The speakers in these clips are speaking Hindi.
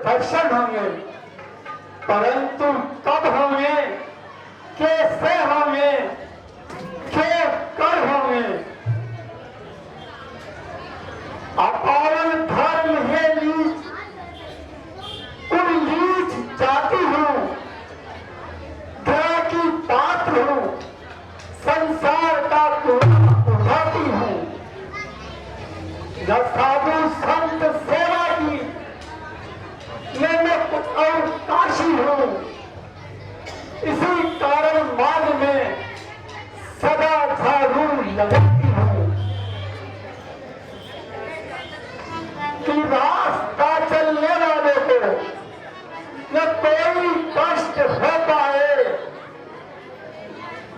दर्शन होंगे, परंतु कब होंगे, कैसे होंगे, क्यों कर होंगे। अपावन धर्म है लीच, उन लीच जाति हूं, दया की पात्र हूं, संसार का कूड़ा उठाती हूं। जब साधु संत सेवा की मैं कुछ और काशी हूं, इसी कारण मार्ग में सदा झाड़ू लगाती हूं कि रास्ता चलने वालों को न कोई कष्ट हो पाए,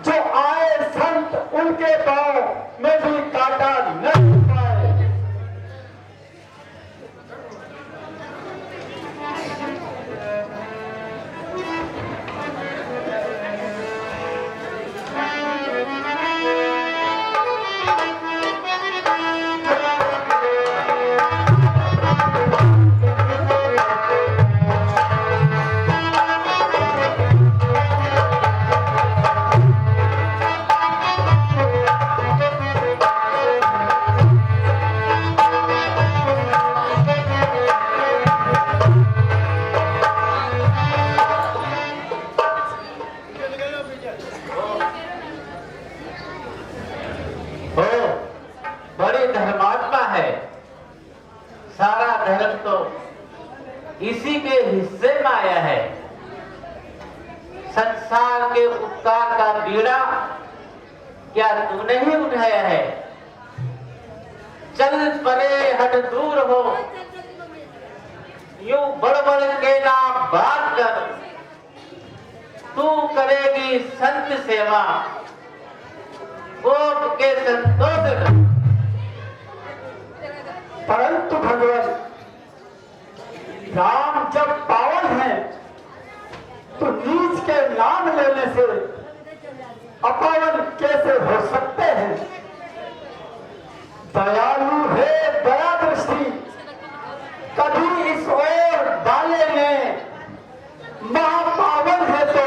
जो आए संत उनके पांव में भी कांटा न पाए। धर्मात्मा है, सारा धर्म तो इसी के हिस्से में आया है। संसार के उपकार का बीड़ा क्या तूने ही उठाया है? चल परे हट दूर हो, यूं बड़बड़ के ना बात कर, तू करेगी संत सेवा, कोप के संतोष कर। परंतु भगवान राम जब पावन है तो नीच के नाम लेने से अपावन कैसे हो सकते हैं? दयालु है दया दृष्टि, कभी इस ओर डालेंगे, महापावन है तो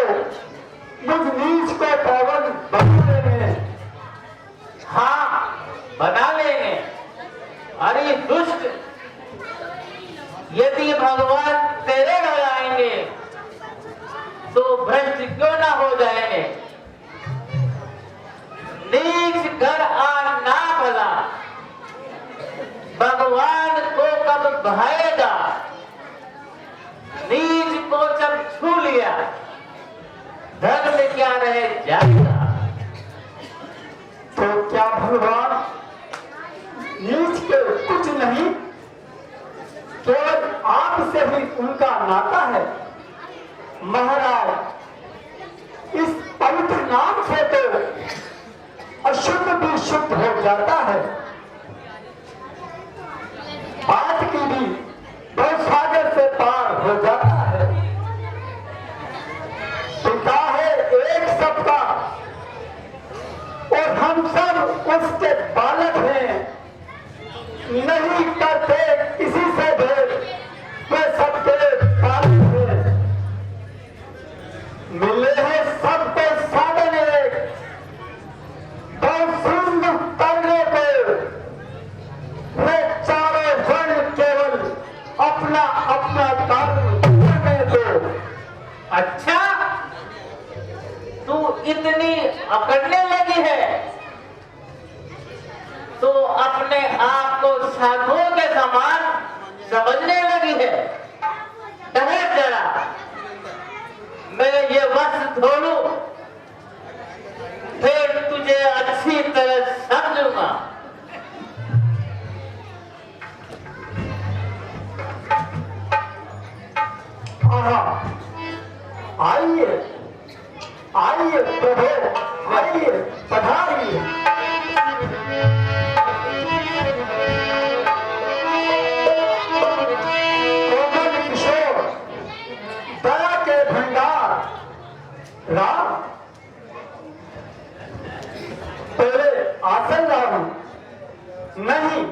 मुझ नीच को पावन बना लेंगे। हाँ, बना लेंगे। अरे दुष्ट, यदि भगवान तेरे घर आएंगे तो भ्रष्ट क्यों ना हो जाएंगे? नीच घर आना भला, भगवान को कब भाएगा? नीच को जब छू लिया, धर्म क्या रह जाएगा? तो क्या भगवान नीच के कुछ नहीं, केवल आपसे भी उनका नाता है? महाराज पवित्र नाम से तो अशुद्ध भी शुद्ध हो जाता है। बात की भी भवसागर से पार हो जाता है। पिता है एक सबका और हम सब उसके बालक हैं। नहीं करते किसी से भेद, वे सबके बालक हैं। मिले हैं सबको साधन एक, बहुसूंद करने को। वे चारों वर्ण केवल अपना अपना कर्म करने दो। अच्छा, तू इतनी अकड़ने लगी है तो अपने आप को साधुओं के समान समझने लगी है। ठहर जरा, मैं ये वस्त्र धो लूं, फिर तुझे अच्छी तरह समझूंगा। आइए आइए प्रभु, आइए पधारिए। कोमल किशोर, दया के भंडार राम, पहले आसन लाऊं, नहीं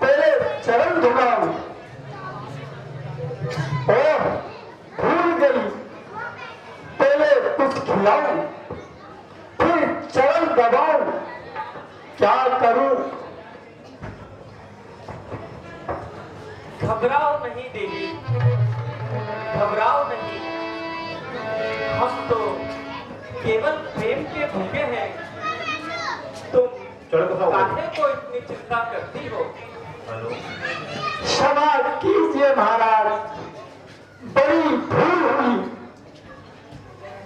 पहले चरण धुलाऊं। ओह भूल गई, पहले कुछ खिलाऊं फिर चरण दबाऊं, क्या करूं? घबराओ नहीं देवी, घबराओ नहीं। हम तो केवल प्रेम के भूखे हैं। तुम काहे को इतनी चिंता करती हो? क्षमा कीजिए महाराज, बड़ी भूल हुई।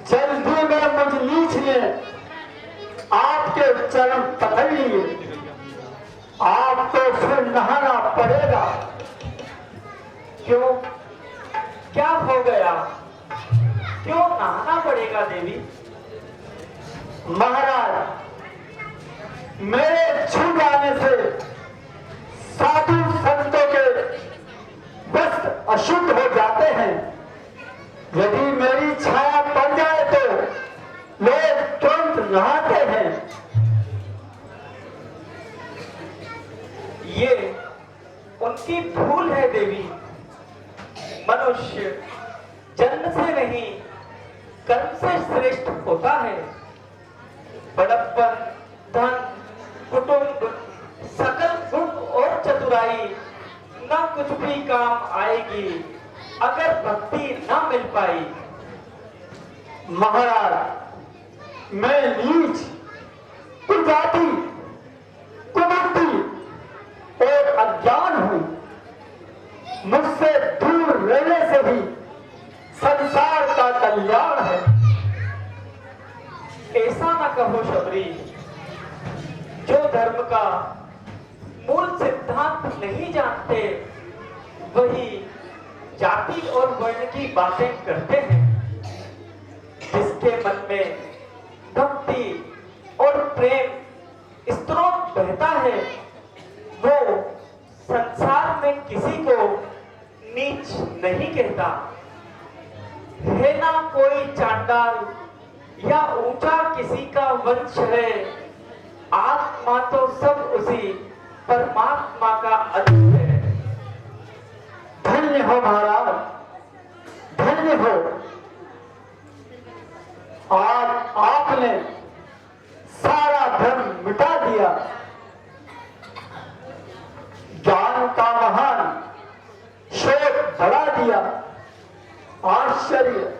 जल्दी में मुझ नीच ने आपके चरण पकड़ लिए। आपको फिर नहाना पड़ेगा। क्यों, क्या हो गया? क्यों नहाना पड़ेगा देवी? महाराज, मेरे छू जाने से साधु संतों के वस्त्र अशुद्ध हो जाते हैं। यदि मेरी छाया पड़ जाए तो लोग तुरंत नहाते हैं। ये उनकी भूल है देवी। मनुष्य जन्म से नहीं, कर्म से श्रेष्ठ होता है। बड़प्पन, धन, कुटुंब, सकल गुण और चतुराई न कुछ भी काम आएगी अगर भक्ति न मिल पाई। महाराज, मैं नीच, कुजाति, कुमति और अज्ञान हूं। मुझसे दूर रहने से ही संसार का कल्याण है। ऐसा न कहो शबरी। जो धर्म का मूल सिद्धांत नहीं जानते वही जाति और वर्ण की बातें करते हैं। जिसके मन में भक्ति और प्रेम स्रोत बहता है वो संसार में किसी को नीच नहीं कहता। है ना कोई चांडाल या ऊंचा किसी का वंश है, आत्मा तो सब उसी परमात्मा का अंश है। धन्य हो महाराज, धन्य हो। आज आपने सारा धर्म मिटा दिया। ज्ञान का महान शोक बढ़ा दिया। आश्चर्य।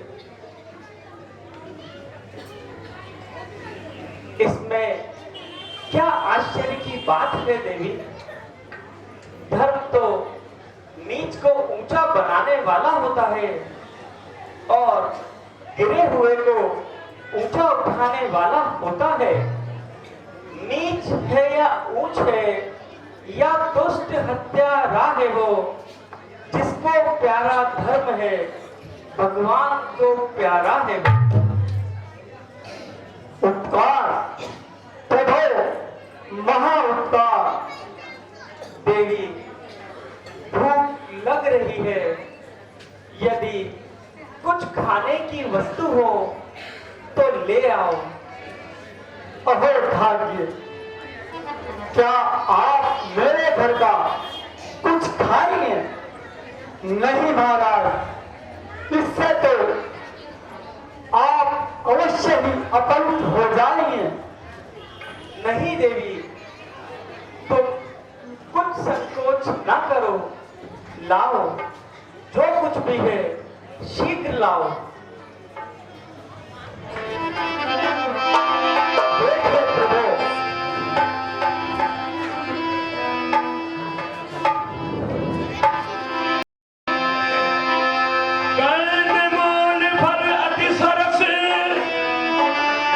इसमें क्या आश्चर्य की बात है देवी? धर्म तो नीच को ऊंचा बनाने वाला होता है और गिरे हुए को ऊंचा उठाने वाला होता है। नीच है या ऊंच है या दुष्ट हत्यारा है वो, जिसको प्यारा धर्म है भगवान को प्यारा है। उपकार प्रभो, महा उपकार। देवी, भूख लग रही है, यदि कुछ खाने की वस्तु हो तो ले आओ। अहो भाग्य, क्या आप मेरे घर का कुछ खाएंगे? नहीं महाराज, इससे तो आप अवश्य ही अपंग हो जाएंगे। नहीं देवी, तुम कुछ संकोच ना करो, लाओ, जो कुछ भी है शीघ्र लाओ। देखो प्रभु, कर्णमोल फल अति सरस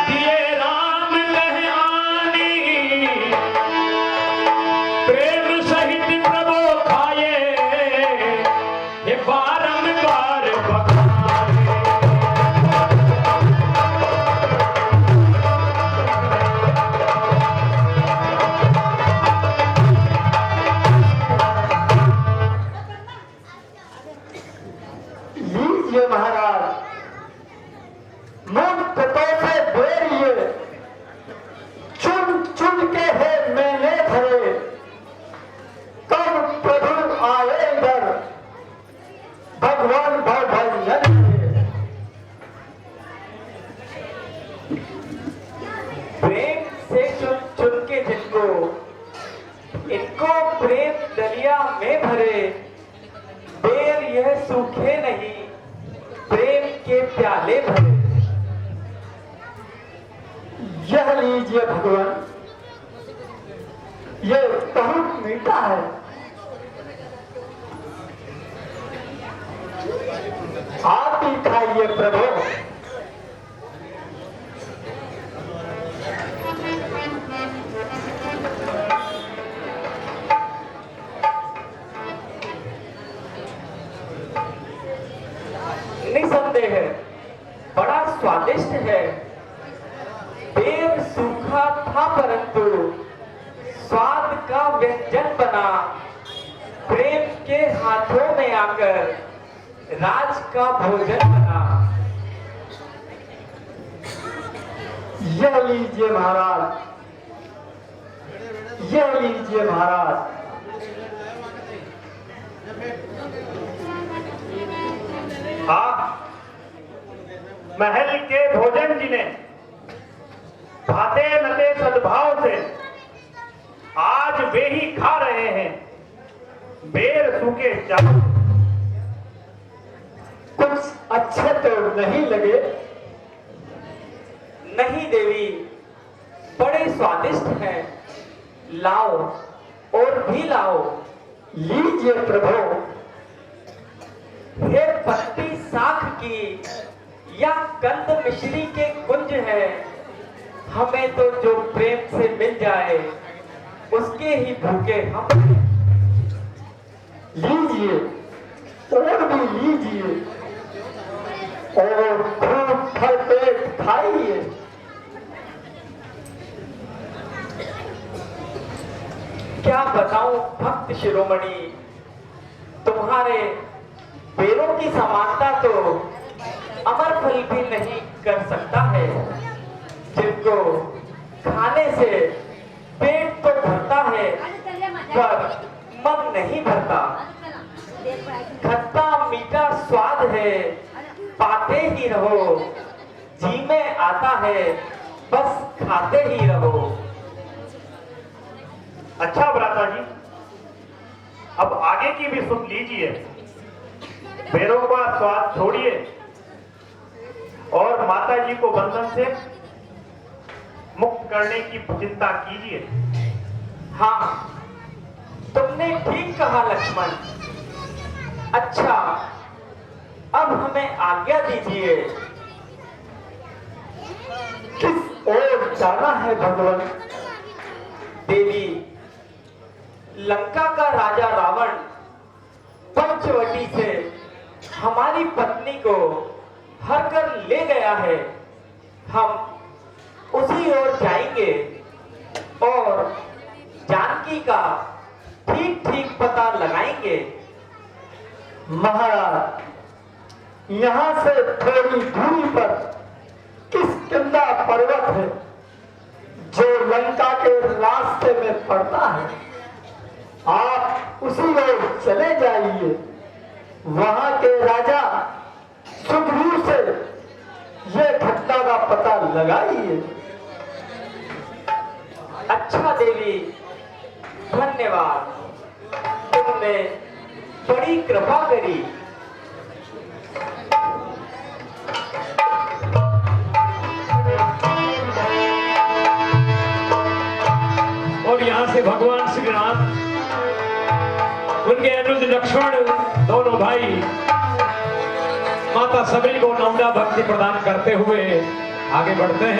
दिए राम कह आनी, प्रेम सहित प्रभु खाए ये बारंबार बखाने। लीजिए महाराज, मुक्त तो से बेरिए, चुन चुन के है मैंने भरे, कब प्रभु आए इधर, भगवान भगवान। प्रेम से चुन चुन के जिनको, इनको प्रेम दरिया में भरे, बेर यह सूखे नहीं, प्रेम के प्याले भरे। यह लीजिए भगवान, ये बहुत मीठा है। आप ही खाइए प्रभु। निसंदेह बड़ा स्वादिष्ट है। बेर सूखा था परंतु स्वाद का व्यंजन बना, प्रेम के हाथों में आकर राज का भोजन बना। यह लीजिए महाराज, यह लीजिए महाराज। हाँ, महल के भोजन जिन्हें भाते नते सद्भाव से आज वे ही खा रहे हैं, बेर सूखे चावल। कुछ अच्छे तो नहीं लगे? नहीं देवी, बड़े स्वादिष्ट हैं, लाओ और भी लाओ। लीजिए प्रभु। हे पत्ती साख की या कंद मिश्री के कुंज है, हमें तो जो प्रेम से मिल जाए उसके ही भूखे हम हैं। लीजिए और भी लीजिए और खूब भर पेट खाइए। क्या बताऊं भक्त शिरोमणि, तुम्हारे बेरों की समानता तो अमर फल भी नहीं कर सकता है, जिनको खाने से पेट तो भरता है पर मन नहीं भरता। खट्टा मीठा स्वाद है, पाते ही रहो, जी में आता है, बस खाते ही रहो। अच्छा भ्राता जी, अब आगे की भी सुन लीजिए। बेरों का स्वाद छोड़िए और माता जी को बंधन से मुक्त करने की चिंता कीजिए। हाँ, तुमने ठीक कहा लक्ष्मण। अच्छा, अब हमें आज्ञा दीजिए। किस ओर जाना है भगवान? देवी, लंका का राजा रावण पंचवटी से हमारी पत्नी को हर कर ले गया है। हम उसी ओर जाएंगे और जानकी का ठीक ठीक पता लगाएंगे। महाराज, यहाँ से थोड़ी दूरी पर किष्किंधा पर्वत है जो लंका के रास्ते में पड़ता है। आप उसी ओर चले जाइए, वहां के राजा सुग्रीव से ये घटना का पता लगाइए। अच्छा देवी, धन्यवाद, तुमने बड़ी कृपा करी। और यहाँ से भगवान श्री राम, उनके अनुज लक्ष्मण दोनों भाई माता सबरी को नौना भक्ति प्रदान करते हुए आगे बढ़ते हैं।